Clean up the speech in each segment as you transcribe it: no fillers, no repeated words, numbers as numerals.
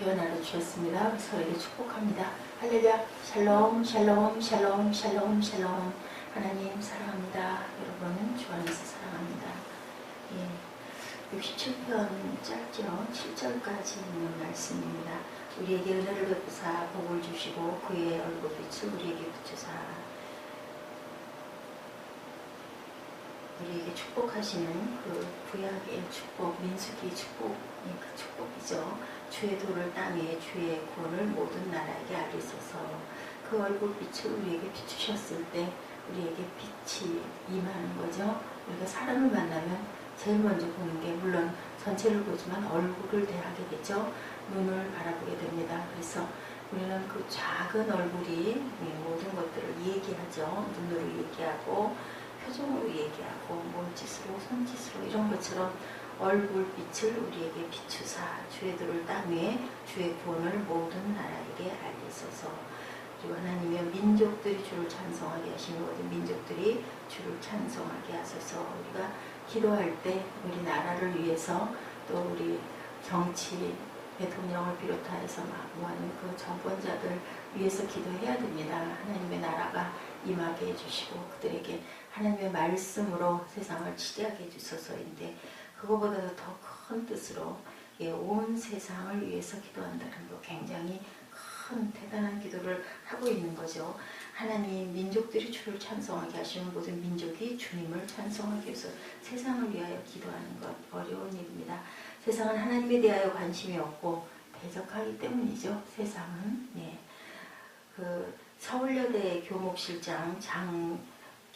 주연하러 주셨습니다. 서로에게 축복합니다. 할렐루야. 샬롬 샬롬 샬롬 샬롬 샬롬. 하나님 사랑합니다. 여러분 주 안에서 사랑합니다. 67편 짧죠. 7절까지 있는 말씀입니다. 우리에게 은혜를 베푸사 복을 주시고 그의 얼굴빛을 우리에게 비추사 우리에게 축복하시는 그 구약의 축복, 민수기의 축복, 그 축복이죠. 주의 도를 땅에 주의 구원을 모든 나라에게 알리소서. 그 얼굴빛을 우리에게 비추셨을 때 우리에게 빛이 임하는 거죠. 우리가 사람을 만나면 제일 먼저 보는 게 물론 전체를 보지만 얼굴을 대하게 되죠. 눈을 바라보게 됩니다. 그래서 우리는 그 작은 얼굴이 모든 것들을 얘기하죠. 눈으로 얘기하고 표정으로 얘기하고 몸짓으로 손짓으로 이런 것처럼 얼굴빛을 우리에게 비추사 주의 도를 땅 위에 주의 구원을 모든 나라에게 알리소서. 그리고 하나님의 민족들이 주를 찬송하게 하시는 모든 민족들이 주를 찬송하게 하소서. 우리가 기도할 때 우리 나라를 위해서 또 우리 정치 대통령을 비롯하여서 많은 그 정권자들 위해서 기도해야 됩니다. 하나님의 나라가 임하게 해주시고 그들에게 하나님의 말씀으로 세상을 치대하게 해주소서인데 그거보다도 더 큰 뜻으로 온 세상을 위해서 기도한다는 거 굉장히 큰 대단한 기도를 하고 있는 거죠. 하나님 민족들이 주를 찬송하게 하시는 모든 민족이 주님을 찬송하기 위해서 세상을 위하여 기도하는 것 어려운 일입니다. 세상은 하나님에 대하여 관심이 없고 대적하기 때문이죠. 세상은 그 서울여대 교목실장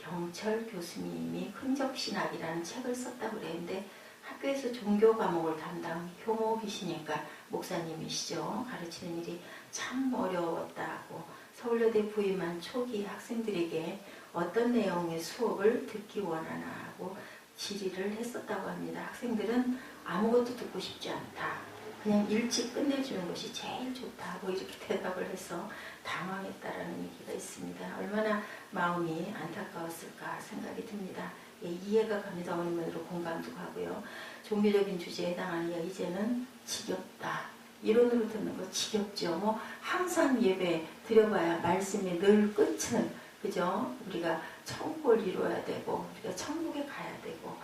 장경철 교수님이 흔적신학이라는 책을 썼다고 그랬는데 학교에서 종교 과목을 담당 교목이시니까 목사님이시죠. 가르치는 일이 참 어려웠다고 서울여대 부임한 초기 학생들에게 어떤 내용의 수업을 듣기 원하나 하고 질의를 했었다고 합니다. 학생들은 아무것도 듣고 싶지 않다. 그냥 일찍 끝내주는 것이 제일 좋다고 이렇게 대답을 해서 당황했다라는 얘기가 있습니다. 얼마나 마음이 안타까웠을까 생각이 듭니다. 이해가 갑니다. 어느 면으로 공감도 가고요. 종교적인 주제에 해당하는 이제는 지겹다. 이론으로 듣는 거 지겹죠. 항상 예배 드려봐야 말씀의 늘 끝은 그죠? 우리가 천국을 이루어야 되고 우리가 천국에 가야 되고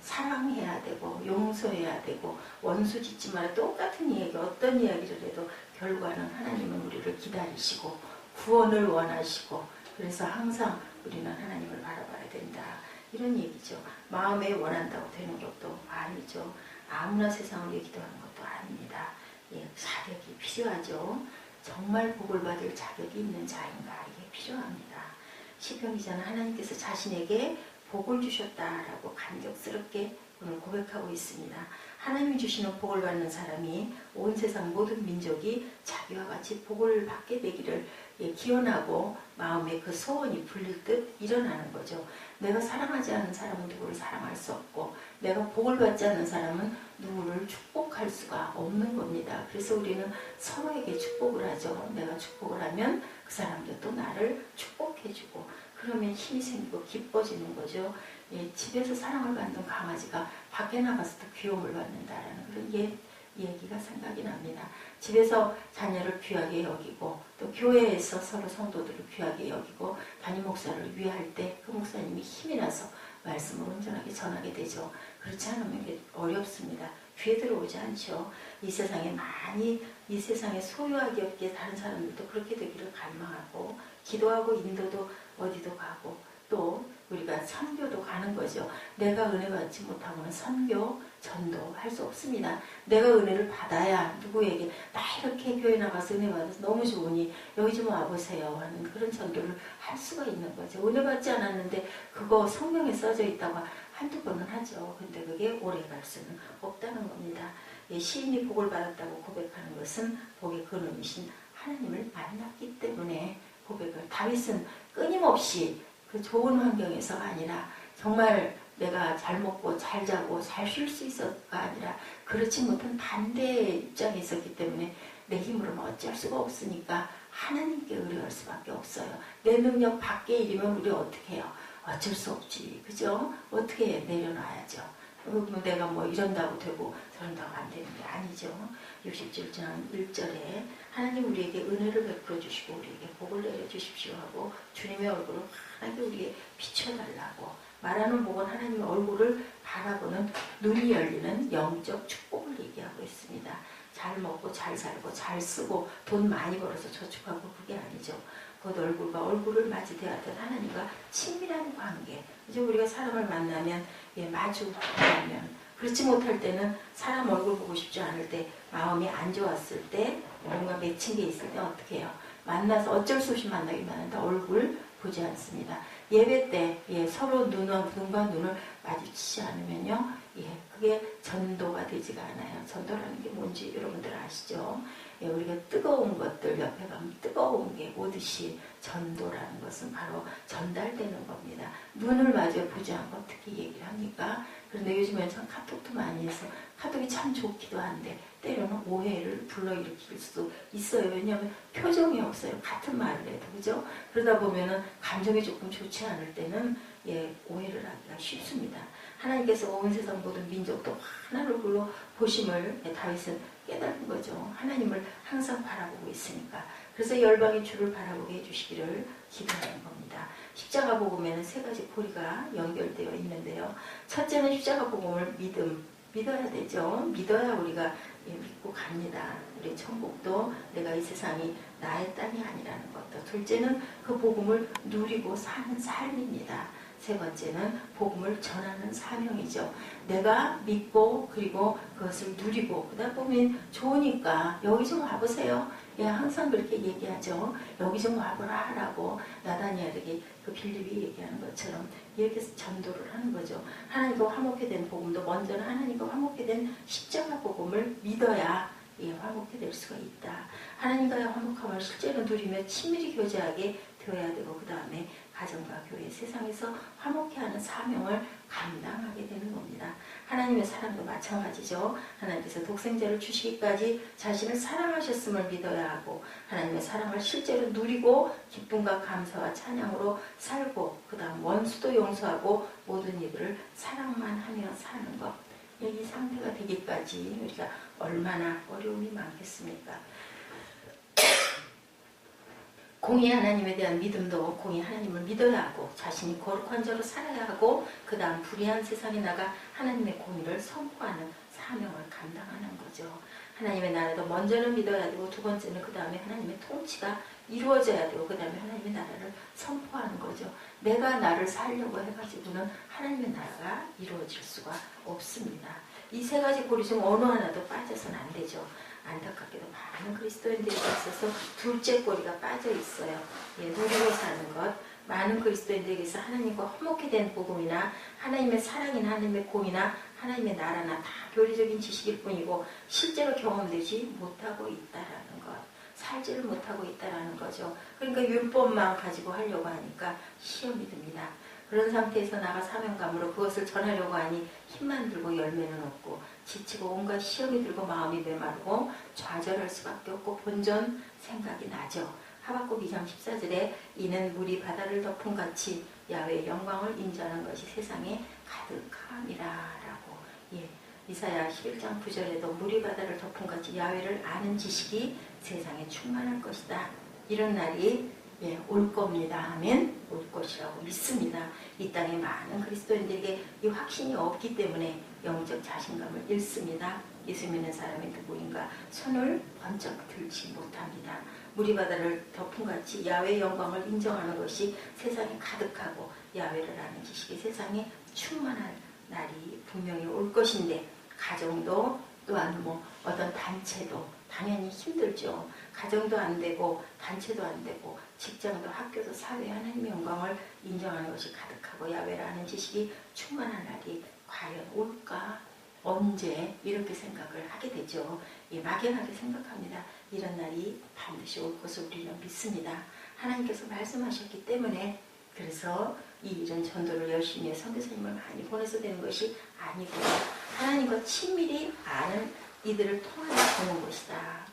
사랑해야 되고 용서해야 되고 원수 짓지 마라. 똑같은 이야기 어떤 이야기를 해도 결과는 하나님은 우리를 기다리시고 구원을 원하시고 그래서 항상 우리는 하나님을 바라봐야 된다. 이런 얘기죠. 마음에 원한다고 되는 것도 아니죠. 아무나 세상을 위해 기도하는 것도 아닙니다. 자격이 필요하죠. 정말 복을 받을 자격이 있는 자인가 이게 필요합니다. 시편 기자는 하나님께서 자신에게 복을 주셨다라고 감격스럽게 오늘 고백하고 있습니다. 하나님이 주시는 복을 받는 사람이 온 세상 모든 민족이 자기와 같이 복을 받게 되기를 기원하고 마음에 그 소원이 불릴 듯 일어나는 거죠. 내가 사랑하지 않는 사람은 누구를 사랑할 수 없고 내가 복을 받지 않는 사람은 누구를 축복할 수가 없는 겁니다. 그래서 우리는 서로에게 축복을 하죠. 내가 축복을 하면 그 사람도 또 나를 축복해주고 그러면 힘이 생기고 기뻐지는 거죠. 집에서 사랑을 받는 강아지가 밖에 나가서도 귀여움을 받는다라는 그런 얘기가 생각이 납니다. 집에서 자녀를 귀하게 여기고 또 교회에서 서로 성도들을 귀하게 여기고 담임 목사를 위할 때 그 목사님이 힘이 나서 말씀을 온전하게 전하게 되죠. 그렇지 않으면 이게 어렵습니다. 귀에 들어오지 않죠. 이 세상에 이 세상에 소유하기 없게 다른 사람들도 그렇게 되기를 갈망하고 기도하고 인도도 어디도 가고 또 우리가 선교도 가는 거죠. 내가 은혜 받지 못하고는 선교, 전도 할 수 없습니다. 내가 은혜를 받아야 누구에게 나 이렇게 교회 나가서 은혜 받아서 너무 좋으니 여기 좀 와보세요 하는 그런 전도를 할 수가 있는 거죠. 은혜 받지 않았는데 그거 성경에 써져 있다고 한두 번은 하죠. 근데 그게 오래 갈 수는 없다는 겁니다. 시인이 복을 받았다고 고백하는 것은 복의 근원이신 하나님을 만났기 때문에 고백을 다윗은 끊임없이 그 좋은 환경에서가 아니라 정말 내가 잘 먹고 잘 자고 잘 쉴 수 있어가 아니라 그렇지 못한 반대의 입장에 있었기 때문에 내 힘으로는 어쩔 수가 없으니까 하나님께 의뢰할 수밖에 없어요. 내 능력 밖의 일이면 우리 어떻게 해요? 어쩔 수 없지. 그죠? 어떻게 내려놔야죠. 내가 뭐 이런다고 되고 저런다고 안 되는 게 아니죠. 67장 1절에 하나님 우리에게 은혜를 베풀어 주시고 우리에게 복을 내려 주십시오 하고 주님의 얼굴을 환하게 우리에게 비춰달라고 말하는 복은 하나님의 얼굴을 바라보는 눈이 열리는 영적 축복을 얘기하고 있습니다. 잘 먹고 잘 살고 잘 쓰고 돈 많이 벌어서 저축하고 그게 아니죠. 곧 얼굴과 얼굴을 마주 대하듯 하나님과 친밀한 관계. 이제 우리가 사람을 만나면 마주하면 그렇지 못할 때는 사람 얼굴 보고 싶지 않을 때 마음이 안 좋았을 때 뭔가 맺힌 게 있을 때 어떻게 해요? 만나서 어쩔 수 없이 만나기만 하는데 얼굴 보지 않습니다. 예배 때 서로 눈과 눈을 마주치지 않으면요, 그게 전도가 되지가 않아요. 전도라는 게 뭔지 여러분들 아시죠? 우리가 뜨거운 것들 옆에 가면 뜨거운 게 오듯이 전도라는 것은 바로 전달되는 겁니다. 눈을 마주 보지 않고 어떻게 얘기를 합니까? 그런데 요즘엔 참 카톡도 많이 해서 카톡이 참 좋기도 한데 때로는 오해를 불러일으킬 수도 있어요. 왜냐하면 표정이 없어요. 같은 말을 해도. 그죠? 그러다 보면은 감정이 조금 좋지 않을 때는 오해를 하기가 쉽습니다. 하나님께서 온 세상 모든 민족도 하나를 불러 보심을 다윗은 깨달은 거죠. 하나님을 항상 바라보고 있으니까. 그래서 열방의 주를 바라보게 해주시기를 기도하는 겁니다. 십자가 복음에는 세 가지 고리가 연결되어 있는데요. 첫째는 십자가 복음을 믿어야 되죠. 믿어야 우리가 믿고 갑니다. 우리 천국도 내가 이 세상이 나의 땅이 아니라는 것도. 둘째는 그 복음을 누리고 사는 삶입니다. 세 번째는 복음을 전하는 사명이죠. 내가 믿고 그리고 그것을 누리고 그러다 보면 좋으니까 여기 좀 와보세요. 항상 그렇게 얘기하죠. 여기 좀 와보라 하라고 나다니엘에게 그 빌립이 얘기하는 것처럼 이렇게 전도를 하는 거죠. 하나님과 화목해 된 복음도 먼저는 하나님과 화목해 된 십자가 복음을 믿어야 화목해 될 수가 있다. 하나님과의 화목함을 실제로 누리며 친밀히 교제하게 되어야 되고 그 다음에 가정과 교회, 세상에서 화목해하는 사명을 감당하게 되는 겁니다. 하나님의 사랑도 마찬가지죠. 하나님께서 독생자를 주시기까지 자신을 사랑하셨음을 믿어야 하고 하나님의 사랑을 실제로 누리고 기쁨과 감사와 찬양으로 살고 그 다음 원수도 용서하고 모든 이들을 사랑만 하며 사는 것. 이 상태가 되기까지 우리가 얼마나 어려움이 많겠습니까? 공의 하나님에 대한 믿음도 공의 하나님을 믿어야 하고 자신이 거룩한 자로 살아야 하고 그 다음 불의한 세상에 나가 하나님의 공의를 선포하는 사명을 감당하는 거죠. 하나님의 나라도 먼저는 믿어야 되고 두 번째는 그 다음에 하나님의 통치가 이루어져야 되고 그 다음에 하나님의 나라를 선포하는 거죠. 내가 나를 살려고 해가지고는 하나님의 나라가 이루어질 수가 없습니다. 이 세 가지 고리 중 어느 하나도 빠져서는 안 되죠. 안타깝게도 많은 그리스도인들이 있어서 둘째 꼬리가 빠져 있어요. 누리고 사는 것. 많은 그리스도인들에게서 하나님과 화목해 된 복음이나 하나님의 사랑이나 하나님의 공이나 하나님의 나라나 다 교리적인 지식일 뿐이고 실제로 경험되지 못하고 있다라는 것. 살지를 못하고 있다라는 거죠. 그러니까 율법만 가지고 하려고 하니까 시험이 듭니다. 그런 상태에서 나가 사명감으로 그것을 전하려고 하니 힘만 들고 열매는 없고 지치고 온갖 시험이 들고 마음이 메마르고 좌절할 수밖에 없고 본전 생각이 나죠. 하박국 2장 14절에 이는 물이 바다를 덮은 같이 야훼의 영광을 인자하는 것이 세상에 가득함이라라고. 이사야 11장 9절에도 물이 바다를 덮은 같이 야훼를 아는 지식이 세상에 충만할 것이다. 이런 날이 올 겁니다 하면 올 것이라고 믿습니다. 이 땅에 많은 그리스도인들에게 이 확신이 없기 때문에 영적 자신감을 잃습니다. 예수 믿는 사람이 누구인가 손을 번쩍 들지 못합니다. 물이 바다를 덮은 같이 야훼의 영광을 인정하는 것이 세상에 가득하고 야훼를 아는 지식이 세상에 충만할 날이 분명히 올 것인데 가정도 또한 어떤 단체도 당연히 힘들죠. 가정도 안 되고 단체도 안 되고 직장도 학교도 사회 하나님의 영광을 인정하는 것이 가득하고 야훼를 아는 지식이 충만한 날이 과연 올까? 언제? 이렇게 생각을 하게 되죠. 막연하게 생각합니다. 이런 날이 반드시 올 것을 우리는 믿습니다. 하나님께서 말씀하셨기 때문에 그래서 이 일은 전도를 열심히 해 선교사님을 많이 보내서 되는 것이 아니고 하나님과 친밀히 아는 이들을 통하여 보는 것이다.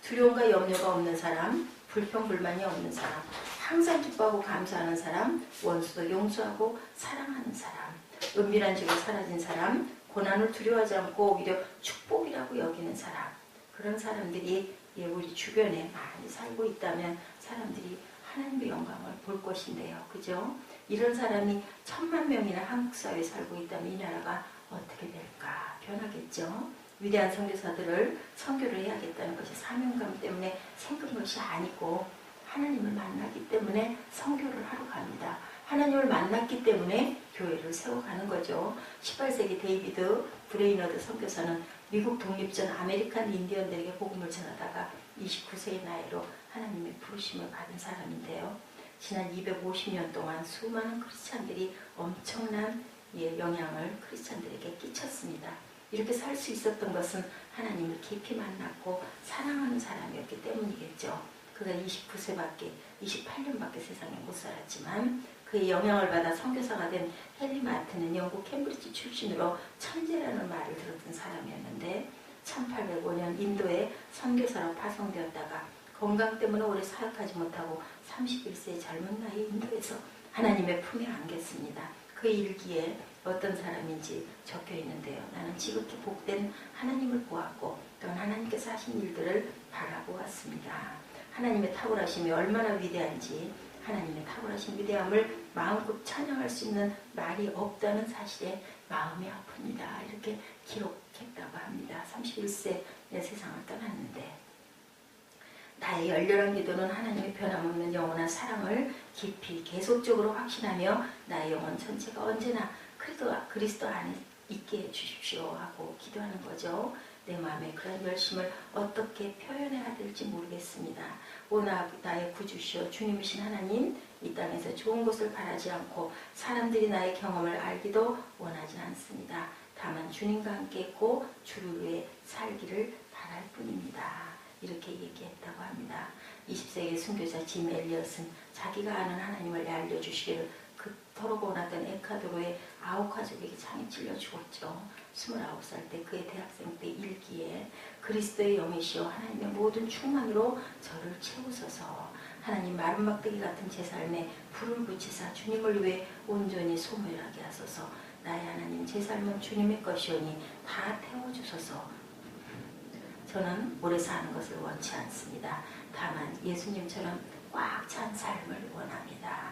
두려움과 염려가 없는 사람, 불평불만이 없는 사람, 항상 기뻐하고 감사하는 사람, 원수도 용서하고 사랑하는 사람, 은밀한 죄가 사라진 사람, 고난을 두려워하지 않고 오히려 축복이라고 여기는 사람, 그런 사람들이 우리 주변에 많이 살고 있다면 사람들이 하나님의 영광을 볼 것인데요. 그죠? 이런 사람이 10,000,000명이나 한국 사회에 살고 있다면 이 나라가 어떻게 될까? 변하겠죠? 위대한 선교사들을 선교를 해야겠다는 것이 사명감 때문에 생긴 것이 아니고 하나님을 만났기 때문에 선교를 하러 갑니다. 하나님을 만났기 때문에 교회를 세워가는 거죠. 18세기 데이비드 브레이너드 선교사는 미국 독립전 아메리칸 인디언들에게 복음을 전하다가 29세의 나이로 하나님의 부르심을 받은 사람인데요. 지난 250년 동안 수많은 크리스찬들이 엄청난 영향을 크리스찬들에게 끼쳤습니다. 이렇게 살 수 있었던 것은 하나님을 깊이 만났고 사랑하는 사람이었기 때문이겠죠. 그가 29세밖에 28년밖에 세상에 못 살았지만 그의 영향을 받아 선교사가 된 헨리 마트는 영국 캠브리지 출신으로 천재라는 말을 들었던 사람이었는데 1805년 인도에 선교사로 파송되었다가 건강 때문에 오래 사역하지 못하고 31세의 젊은 나이에 인도에서 하나님의 품에 안겼습니다. 그 일기에 어떤 사람인지 적혀 있는데요. 나는 지극히 복된 하나님을 보았고 또한 하나님께서 하신 일들을 바라보았습니다. 하나님의 탁월하심이 얼마나 위대한지 하나님의 탁월하신 위대함을 마음껏 찬양할 수 있는 말이 없다는 사실에 마음이 아픕니다. 이렇게 기록했다고 합니다. 31세 내 세상을 떠났는데 나의 열렬한 기도는 하나님의 변함없는 영원한 사랑을 깊이 계속적으로 확신하며 나의 영혼 전체가 언제나 그리스도 안에 있게 해주십시오 하고 기도하는 거죠. 내 마음에 그런 열심을 어떻게 표현해야 될지 모르겠습니다. 오 나의 구주시오 주님이신 하나님, 이 땅에서 좋은 것을 바라지 않고 사람들이 나의 경험을 알기도 원하진 않습니다. 다만 주님과 함께 있고 주를 위해 살기를 바랄 뿐입니다. 이렇게 얘기했다고 합니다. 20세기 순교자 짐 엘리엇은 자기가 아는 하나님을 알려주시기를 그토록 원하던 에콰도르의 아우카족에게 창에 찔려 죽었죠. 29살 때 그의 대학생 때 일기에 그리스도의 영이시여 하나님의 모든 충만으로 저를 채우소서. 하나님 마른 막대기 같은 제 삶에 불을 붙이사 주님을 위해 온전히 소멸하게 하소서. 나의 하나님 제 삶은 주님의 것이오니 다 태워주소서. 저는 오래 사는 것을 원치 않습니다. 다만 예수님처럼 꽉 찬 삶을 원합니다.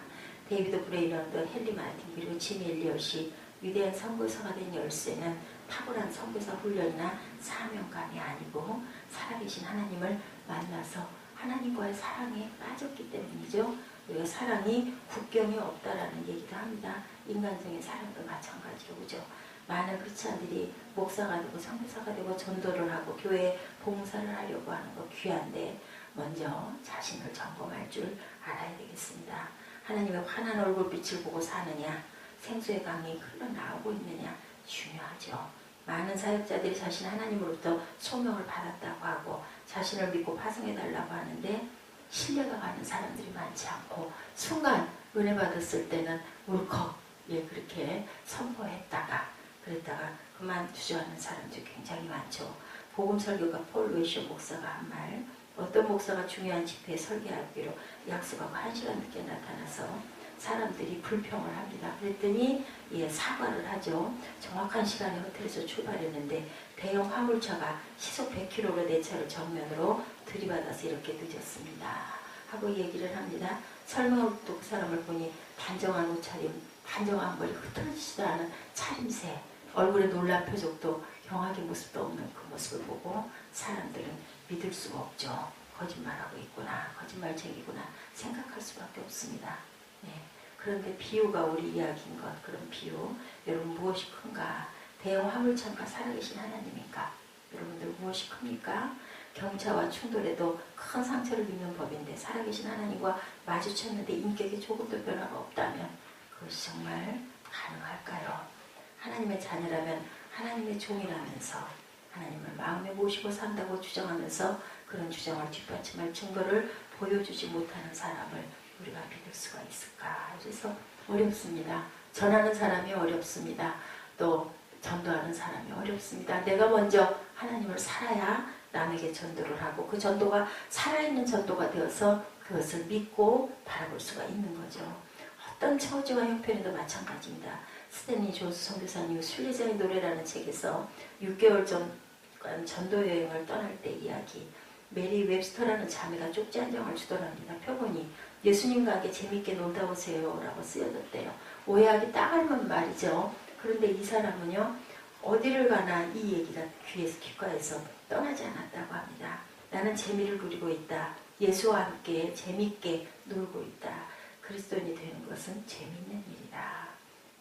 데이비드 브레이너드, 헨리 마틴 그리고 짐 엘리엇이 위대한 선교사가 된 열쇠는 탁월한 선교사 훈련이나 사명감이 아니고 살아계신 하나님을 만나서 하나님과의 사랑에 빠졌기 때문이죠. 우리가 사랑이 국경이 없다라는 얘기도 합니다. 인간적인 사랑도 마찬가지로 그죠. 많은 크리스찬들이 목사가 되고 선교사가 되고 전도를 하고 교회에 봉사를 하려고 하는 거 귀한데 먼저 자신을 점검할 줄 알아야 되겠습니다. 하나님의 환한 얼굴빛을 보고 사느냐, 생수의 강이 흘러나오고 있느냐 중요하죠. 많은 사역자들이 자신 하나님으로부터 소명을 받았다고 하고 자신을 믿고 파송해달라고 하는데 신뢰가 가는 사람들이 많지 않고 순간 은혜 받았을 때는 울컥 그렇게 선포했다가 그랬다가 그만 주저하는 사람들이 굉장히 많죠. 복음 설교가 폴 웨이셔 목사가 한 말, 어떤 목사가 중요한 집회에 설교하기로 약속하고 1시간 늦게 나타나서 사람들이 불평을 합니다. 그랬더니 사과를 하죠. 정확한 시간에 호텔에서 출발했는데 대형 화물차가 시속 100km로 내 차를 정면으로 들이받아서 이렇게 늦었습니다. 하고 얘기를 합니다. 설명을 듣고 그 사람을 보니 단정한 옷차림, 단정한 머리, 흐트러지지도 않은 차림새, 얼굴에 놀란 표정도 경악의 모습도 없는 그 모습을 보고 사람들은 믿을 수가 없죠. 거짓말하고 있구나, 거짓말쟁이구나 생각할 수밖에 없습니다. 그런데 비유가 우리 이야기인 것, 그런 비유. 여러분 무엇이 큰가? 대형 화물차가 살아계신 하나님인가? 여러분들 무엇이 큽니까? 경차와 충돌에도 큰 상처를 입는 법인데 살아계신 하나님과 마주쳤는데 인격에 조금도 변화가 없다면 그것이 정말 가능할까요? 하나님의 자녀라면 하나님의 종이라면서 하나님을 마음에 모시고 산다고 주장하면서 그런 주장을 뒷받침할 증거를 보여주지 못하는 사람을 우리가 믿을 수가 있을까? 그래서 어렵습니다. 전하는 사람이 어렵습니다. 또 전도하는 사람이 어렵습니다. 내가 먼저 하나님을 살아야 남에게 전도를 하고 그 전도가 살아있는 전도가 되어서 그것을 믿고 바라볼 수가 있는 거죠. 어떤 처지와 형편에도 마찬가지입니다. 스탠리 조스 선교사님 순례자의 노래라는 책에서 6개월 전간 전도 여행을 떠날 때 이야기. 메리 웹스터라는 자매가 쪽지 한 장을 주더랍니다. 표본이 예수님과 함께 재밌게 놀다 오세요 라고 쓰여졌대요. 오해하기 딱 알만 말이죠. 그런데 이 사람은요, 어디를 가나 이 얘기가 귀에서 귓가에서 떠나지 않았다고 합니다. 나는 재미를 누리고 있다. 예수와 함께 재밌게 놀고 있다. 그리스도인이 되는 것은 재밌는 일이다.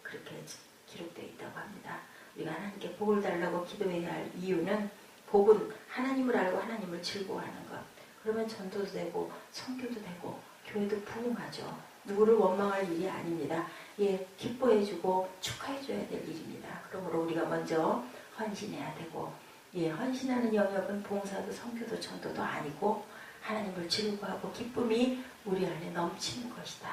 그렇게 기록되어 있다고 합니다. 우리가 하나님께 복을 달라고 기도해야 할 이유는, 복은 하나님을 알고 하나님을 즐거워하는 것. 그러면 전도도 되고 선교도 되고 교회도 부흥하죠. 누구를 원망할 일이 아닙니다. 예, 기뻐해주고 축하해줘야 될 일입니다. 그러므로 우리가 먼저 헌신해야 되고, 예, 헌신하는 영역은 봉사도 선교도 전도도 아니고 하나님을 즐거워하고 기쁨이 우리 안에 넘치는 것이다.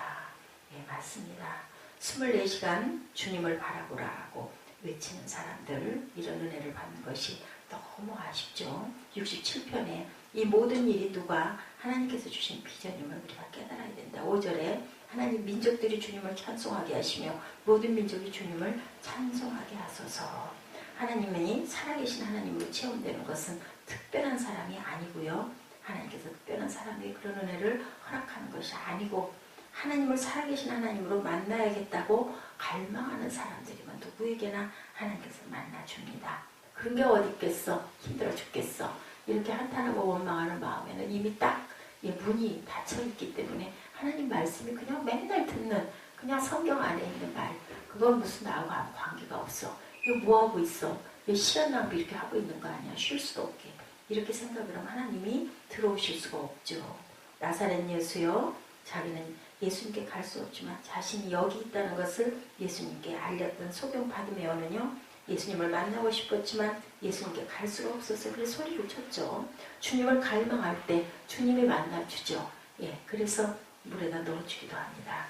예, 맞습니다. 24시간 주님을 바라보라 하고 외치는 사람들, 이런 은혜를 받는 것이 너무 아쉽죠. 67편에 이 모든 일이 누가 하나님께서 주신 비전임을 우리가 깨달아야 된다. 5절에 하나님 민족들이 주님을 찬송하게 하시며 모든 민족이 주님을 찬송하게 하소서. 하나님이 살아계신 하나님으로 체험되는 것은 특별한 사람이 아니고요. 하나님께서 특별한 사람에게 그런 은혜를 허락하는 것이 아니고, 하나님을 살아계신 하나님으로 만나야겠다고 갈망하는 사람들이면 누구에게나 하나님께서 만나줍니다. 그런 게 어디 있겠어? 힘들어 죽겠어. 이렇게 한탄하고 원망하는 마음에는 이미 딱 문이 닫혀있기 때문에 하나님 말씀이 그냥 맨날 듣는, 그냥 성경 안에 있는 말, 그건 무슨 나하고 아무 관계가 없어. 이거 뭐하고 있어? 왜 시간 낭비 이렇게 하고 있는 거 아니야? 쉴 수도 없게. 이렇게 생각을 하면 하나님이 들어오실 수가 없죠. 나사렛 예수요, 자기는 예수님께 갈 수 없지만 자신이 여기 있다는 것을 예수님께 알렸던 소경 바디메오는요, 예수님을 만나고 싶었지만 예수님께 갈 수가 없어서 그래서 소리를 쳤죠. 주님을 갈망할 때 주님이 만나주죠. 예, 그래서 물에다 넣어주기도 합니다.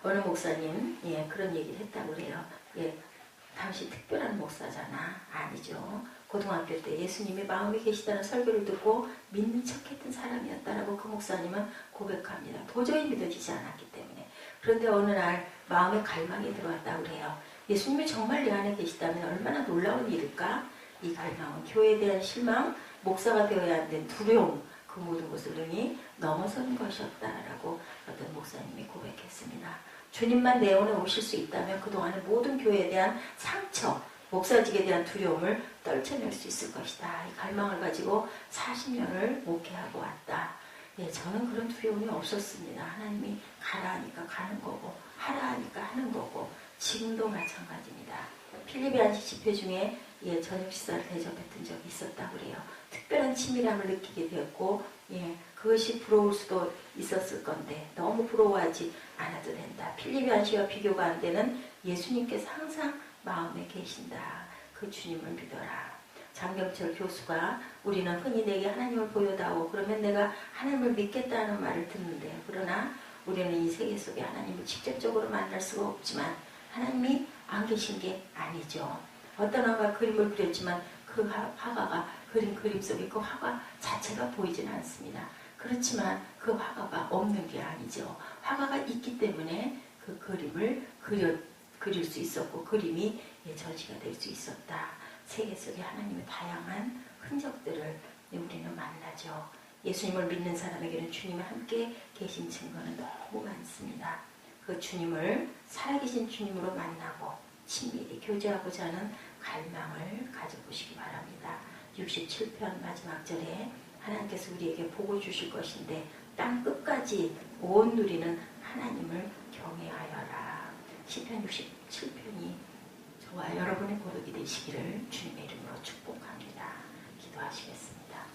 어느 목사님, 예, 그런 얘기를 했다고 그래요. 예, 당신 특별한 목사잖아. 아니죠. 고등학교 때 예수님이 마음에 계시다는 설교를 듣고 믿는 척했던 사람이었다라고 그 목사님은 고백합니다. 도저히 믿어지지 않았기 때문에. 그런데 어느 날 마음에 갈망이 들어왔다고 그래요. 예수님이 정말 내 안에 계시다면 얼마나 놀라운 일일까? 이 갈망은 교회에 대한 실망, 목사가 되어야 한다는 두려움, 그 모든 것을 능히 넘어서는 것이었다라고 어떤 목사님이 고백했습니다. 주님만 내 안에 오실 수 있다면 그동안의 모든 교회에 대한 상처, 목사직에 대한 두려움을 떨쳐낼 수 있을 것이다. 이 갈망을 가지고 40년을 목회하고 왔다. 예, 저는 그런 두려움이 없었습니다. 하나님이 가라 하니까 가는 거고, 하라 하니까 하는 거고, 지금도 마찬가지입니다. 필리피 안식 집회 중에 예, 저녁 식사를 대접했던 적이 있었다고 그래요. 특별한 친밀함을 느끼게 되었고, 예, 그것이 부러울 수도 있었을 건데 너무 부러워하지 않아도 된다. 필리피 안식과 비교가 안 되는 예수님께서 항상 마음에 계신다. 그 주님을 믿어라. 장경철 교수가 우리는 흔히 내게 하나님을 보여다오. 그러면 내가 하나님을 믿겠다는 말을 듣는데, 그러나 우리는 이 세계 속에 하나님을 직접적으로 만날 수가 없지만 하나님이 안 계신 게 아니죠. 어떤 화가 그림을 그렸지만 그 화가가 그린 그림 속에 그 화가 자체가 보이진 않습니다. 그렇지만 그 화가가 없는 게 아니죠. 화가가 있기 때문에 그 그림을 그릴 수 있었고 그림이 전시가 될 수 있었다. 세계 속에 하나님의 다양한 흔적들을 우리는 만나죠. 예수님을 믿는 사람에게는 주님이 함께 계신 증거는 너무 많습니다. 그 주님을 살아계신 주님으로 만나고 친밀히 교제하고자 하는 갈망을 가져보시기 바랍니다. 67편 마지막 절에 하나님께서 우리에게 복을 주실 것인데 땅 끝까지 온 누리는 하나님을 경외하여라. 시편 67편이 저와 여러분의 고백이 되시기를 주님의 이름으로 축복합니다. 기도하시겠습니다.